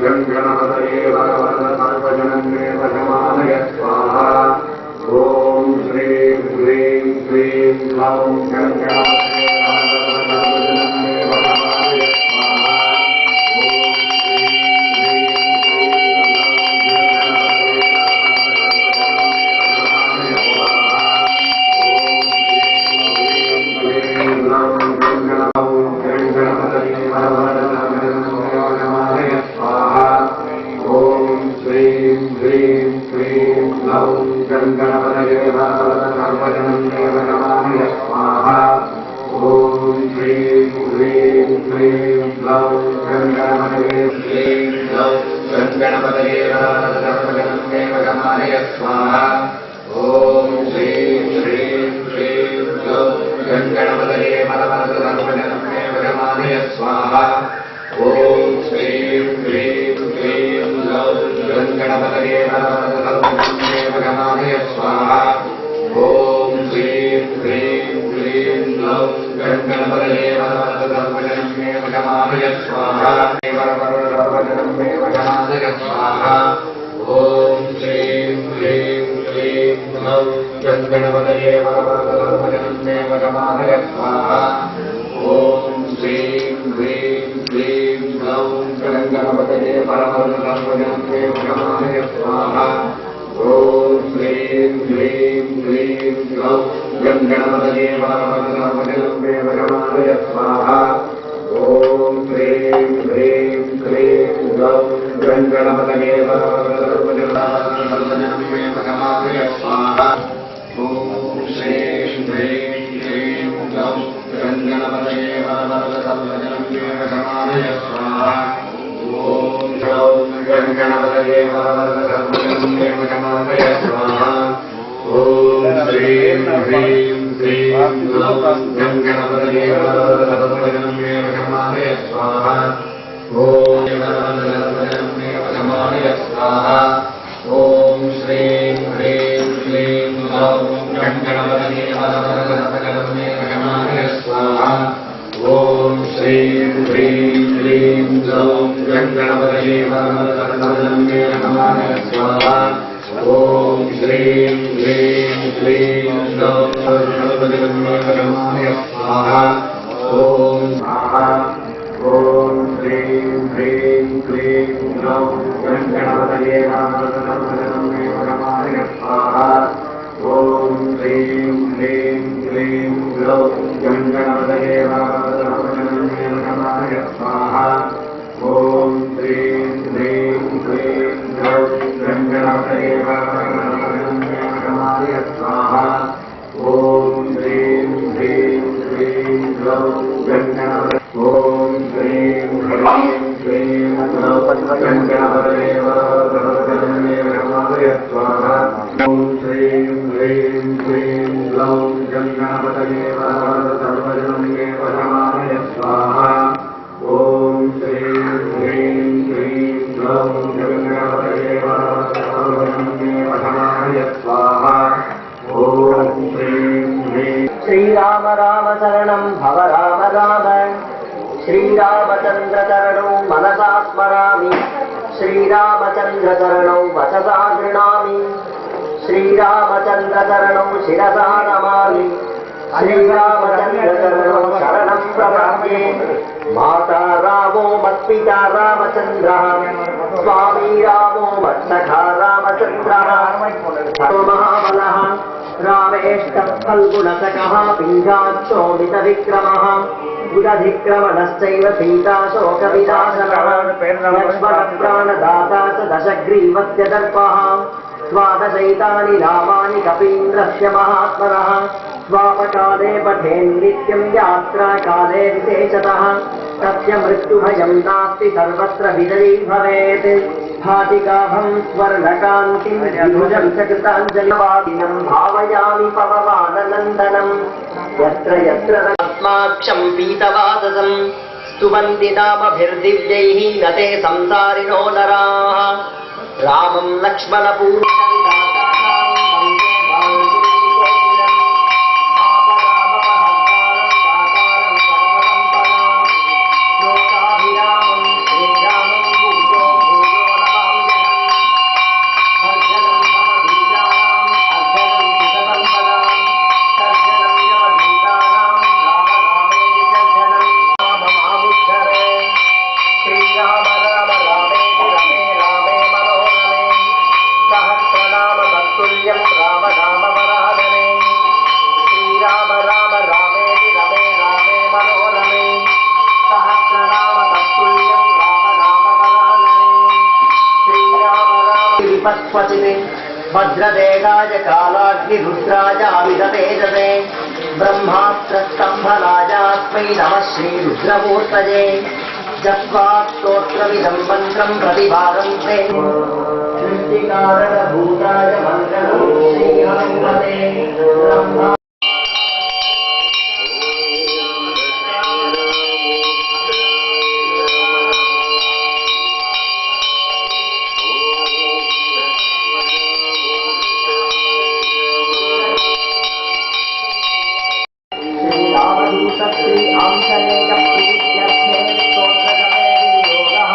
गणपतये सर्वजनमेव समानय स्वाहा। ॐ श्रीं ह्रीं क्लीं ग्लौं गणपतये सर्वजनमेव समानय स्वाहा। श्रीराम राम शरणं भव राम राम। श्रीरामचन्द्र चरणौ मनसा स्मरामि। श्रीरामचन्द्र चरणौ वचसा गृह्णामि। श्रीरामचन्द्र चरणौ शिरसा नमामि। श्रीरामचन्द्र चरणौ शरणं प्रपद्ये। माता रामो मत्पिता रामचन्द्रः। स्वामी रामो मत्सखा रामचन्द्रः। महाबलः रामेष्टः फल्गुणसखः पिञ्जाक्षोभितविक्रमः। बुधधिक्रमणश्चैव सीताशोकविनाशनः। लक्ष्मणप्राणदाता च दशग्रीवस्य दर्पः। द्वादशैतानि नामानि कपीन्द्रस्य महात्मनः। स्वापकाले पठेन्नित्यं यात्राकाले विशेषतः। तस्य मृत्युभयं नास्ति सर्वत्र विजयी भवेत्। भाटिकाभं स्वर्णकान्तिं विभुजं चकृताञ्जलिवादिनं भावयामि पवमाननन्दनं। यत्र यत्र रत्नाक्षं पीतवाससं स्तुवन्ति नामभिर्दिव्यैः न ते संसारिणो नराः। रामं लक्ष्मणपूर्वकं क्वचित् भद्रदेगाय कालाग्निरुद्राजामिदतेजसे ब्रह्मास्त्रस्तम्भनाजास्मै नमः श्रीरुद्रमूर्तये जप्त्वा स्तोत्रमिदं मन्त्रं प्रतिपादन्ते सृष्टिकारणभूताय मङ्गलं श्रीहनुमते ब्रह्मा श्री आंशनेक प्रीत्यर्थे स्तोत्रजपे विनियोगः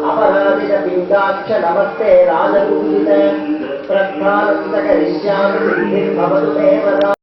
अपराधितपिण्डाक्ष नमस्ते राजपूजित प्रस्थानं च करिष्यामि सिद्धिर्भवतु देवता